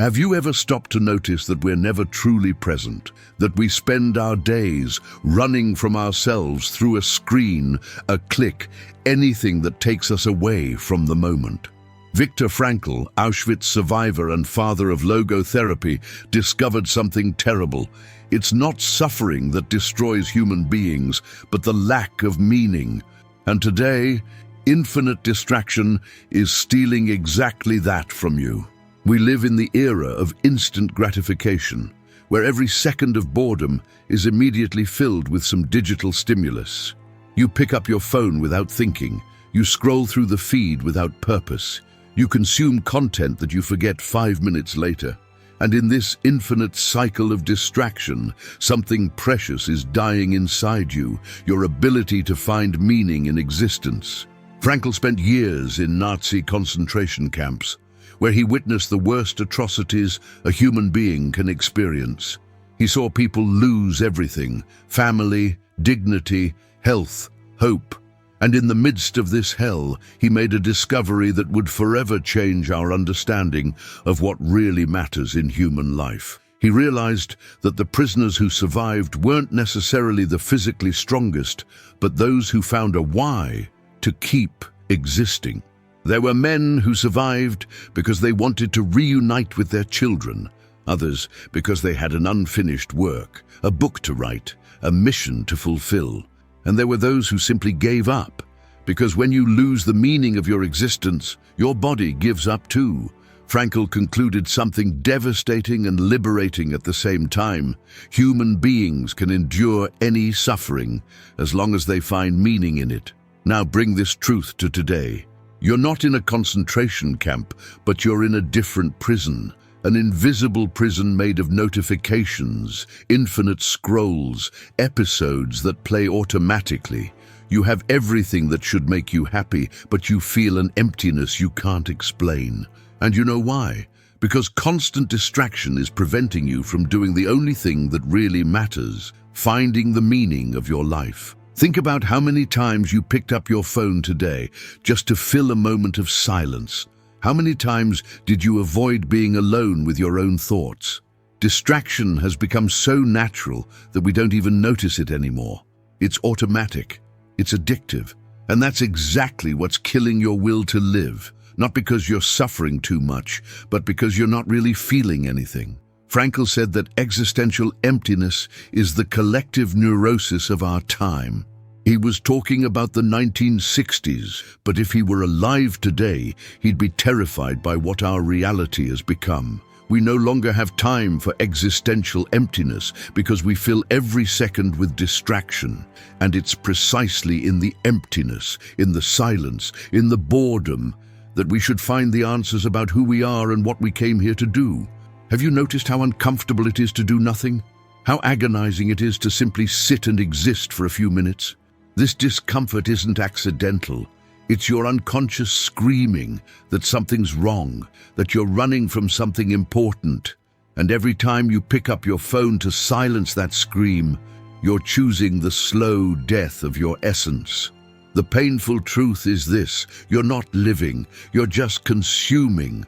Have you ever stopped to notice that we're never truly present, that we spend our days running from ourselves through a screen, a click, anything that takes us away from the moment? Viktor Frankl, Auschwitz survivor and father of logotherapy, discovered something terrible. It's not suffering that destroys human beings, but the lack of meaning. And today, infinite distraction is stealing exactly that from you. We live in the era of instant gratification, where every second of boredom is immediately filled with some digital stimulus. You pick up your phone without thinking. You scroll through the feed without purpose. You consume content that you forget 5 minutes later. And in this infinite cycle of distraction, something precious is dying inside you, your ability to find meaning in existence. Frankl spent years in Nazi concentration camps, where he witnessed the worst atrocities a human being can experience. He saw people lose everything: family, dignity, health, hope. And in the midst of this hell, he made a discovery that would forever change our understanding of what really matters in human life. He realized that the prisoners who survived weren't necessarily the physically strongest, but those who found a why to keep existing. There were men who survived because they wanted to reunite with their children, others because they had an unfinished work, a book to write, a mission to fulfill. And there were those who simply gave up, because when you lose the meaning of your existence, your body gives up too. Frankl concluded something devastating and liberating at the same time. Human beings can endure any suffering as long as they find meaning in it. Now bring this truth to today. You're not in a concentration camp, but you're in a different prison. An invisible prison made of notifications, infinite scrolls, episodes that play automatically. You have everything that should make you happy, but you feel an emptiness you can't explain. And you know why? Because constant distraction is preventing you from doing the only thing that really matters: finding the meaning of your life. Think about how many times you picked up your phone today just to fill a moment of silence. How many times did you avoid being alone with your own thoughts? Distraction has become so natural that we don't even notice it anymore. It's automatic, it's addictive, and that's exactly what's killing your will to live. Not because you're suffering too much, but because you're not really feeling anything. Frankl said that existential emptiness is the collective neurosis of our time. He was talking about the 1960s, but if he were alive today, he'd be terrified by what our reality has become. We no longer have time for existential emptiness because we fill every second with distraction. And it's precisely in the emptiness, in the silence, in the boredom, that we should find the answers about who we are and what we came here to do. Have you noticed how uncomfortable it is to do nothing? How agonizing it is to simply sit and exist for a few minutes? This discomfort isn't accidental. It's your unconscious screaming that something's wrong, that you're running from something important. And every time you pick up your phone to silence that scream, you're choosing the slow death of your essence. The painful truth is this: you're not living, you're just consuming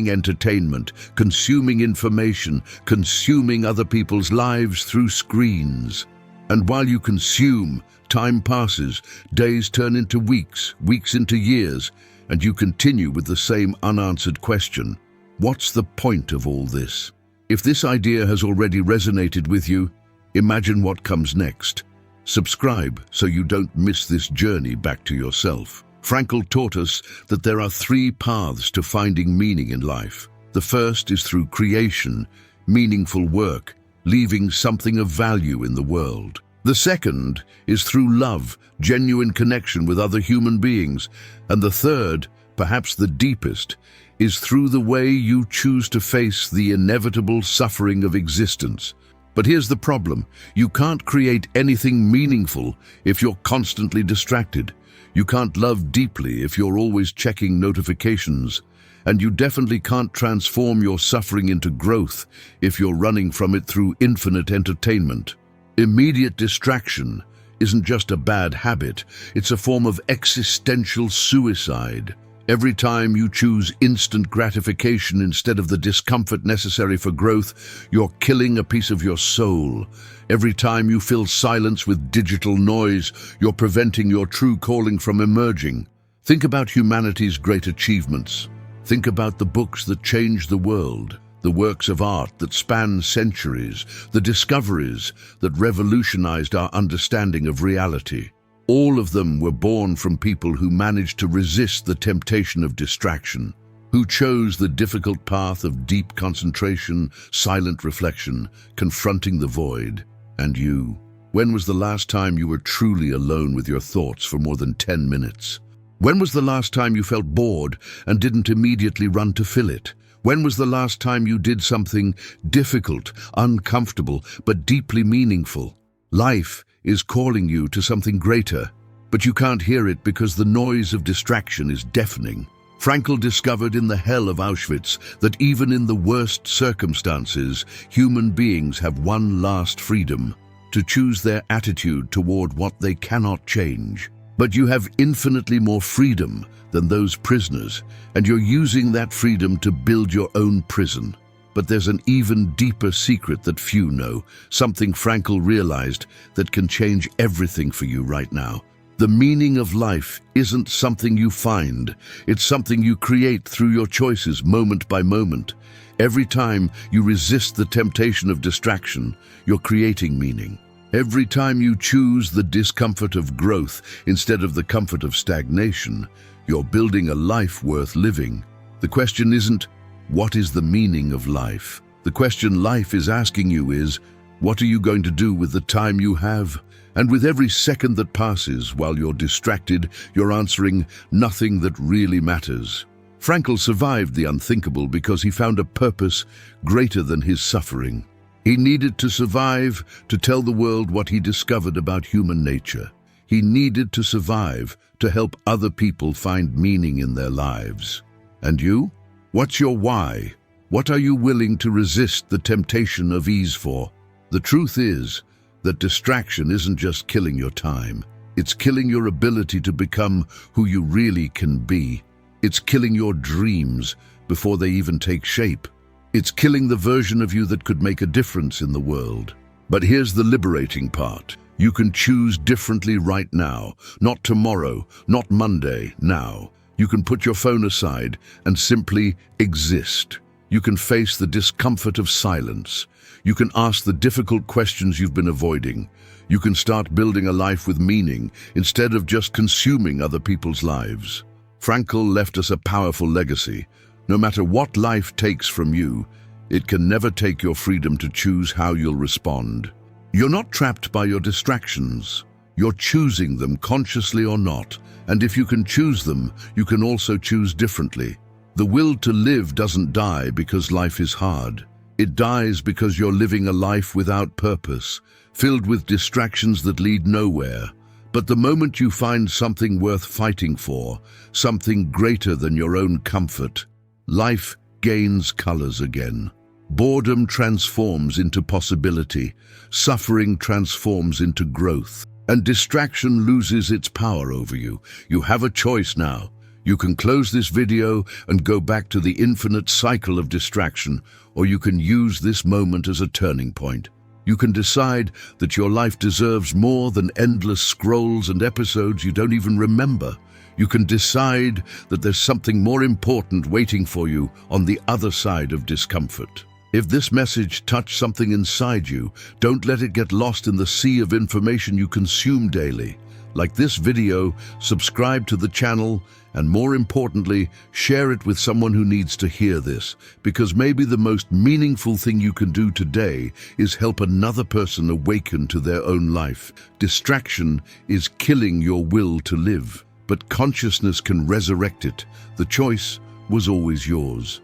entertainment, consuming information, consuming other people's lives through screens. And while you consume, time passes, days turn into weeks, weeks into years, and you continue with the same unanswered question: what's the point of all this? If this idea has already resonated with you, imagine what comes next. Subscribe so you don't miss this journey back to yourself. Frankl taught us that there are 3 paths to finding meaning in life. The first is through creation, meaningful work, leaving something of value in the world. The second is through love, genuine connection with other human beings. And the third, perhaps the deepest, is through the way you choose to face the inevitable suffering of existence. But here's the problem: you can't create anything meaningful if you're constantly distracted. You can't love deeply if you're always checking notifications. And you definitely can't transform your suffering into growth if you're running from it through infinite entertainment. Immediate distraction isn't just a bad habit, it's a form of existential suicide. Every time you choose instant gratification instead of the discomfort necessary for growth, you're killing a piece of your soul. Every time you fill silence with digital noise, you're preventing your true calling from emerging. Think about humanity's great achievements. Think about the books that changed the world, the works of art that span centuries, the discoveries that revolutionized our understanding of reality. All of them were born from people who managed to resist the temptation of distraction, who chose the difficult path of deep concentration, silent reflection, confronting the void. And you, when was the last time you were truly alone with your thoughts for more than 10 minutes? When was the last time you felt bored and didn't immediately run to fill it? When was the last time you did something difficult, uncomfortable, but deeply meaningful? Life is calling you to something greater, but you can't hear it because the noise of distraction is deafening. Frankl discovered in the hell of Auschwitz that even in the worst circumstances, human beings have one last freedom: to choose their attitude toward what they cannot change. But you have infinitely more freedom than those prisoners, and you're using that freedom to build your own prison. But there's an even deeper secret that few know, something Frankl realized that can change everything for you right now. The meaning of life isn't something you find, it's something you create through your choices moment by moment. Every time you resist the temptation of distraction, you're creating meaning. Every time you choose the discomfort of growth instead of the comfort of stagnation, you're building a life worth living. The question isn't, what is the meaning of life? The question life is asking you is, what are you going to do with the time you have? And with every second that passes while you're distracted, you're answering nothing that really matters. Frankl survived the unthinkable because he found a purpose greater than his suffering. He needed to survive to tell the world what he discovered about human nature. He needed to survive to help other people find meaning in their lives. And you? What's your why? What are you willing to resist the temptation of ease for? The truth is that distraction isn't just killing your time. It's killing your ability to become who you really can be. It's killing your dreams before they even take shape. It's killing the version of you that could make a difference in the world. But here's the liberating part. You can choose differently right now. Not tomorrow, not Monday, now. You can put your phone aside and simply exist. You can face the discomfort of silence. You can ask the difficult questions you've been avoiding. You can start building a life with meaning instead of just consuming other people's lives. Frankl left us a powerful legacy. No matter what life takes from you, it can never take your freedom to choose how you'll respond. You're not trapped by your distractions. You're choosing them consciously or not. And if you can choose them, you can also choose differently. The will to live doesn't die because life is hard. It dies because you're living a life without purpose, filled with distractions that lead nowhere. But the moment you find something worth fighting for, something greater than your own comfort, life gains colors again. Boredom transforms into possibility, suffering transforms into growth, and distraction loses its power over you. You have a choice now. You can close this video and go back to the infinite cycle of distraction, or you can use this moment as a turning point. You can decide that your life deserves more than endless scrolls and episodes you don't even remember. You can decide that there's something more important waiting for you on the other side of discomfort. If this message touched something inside you, don't let it get lost in the sea of information you consume daily. Like this video, subscribe to the channel, and more importantly, share it with someone who needs to hear this, because maybe the most meaningful thing you can do today is help another person awaken to their own life. Distraction is killing your will to live, but consciousness can resurrect it. The choice was always yours.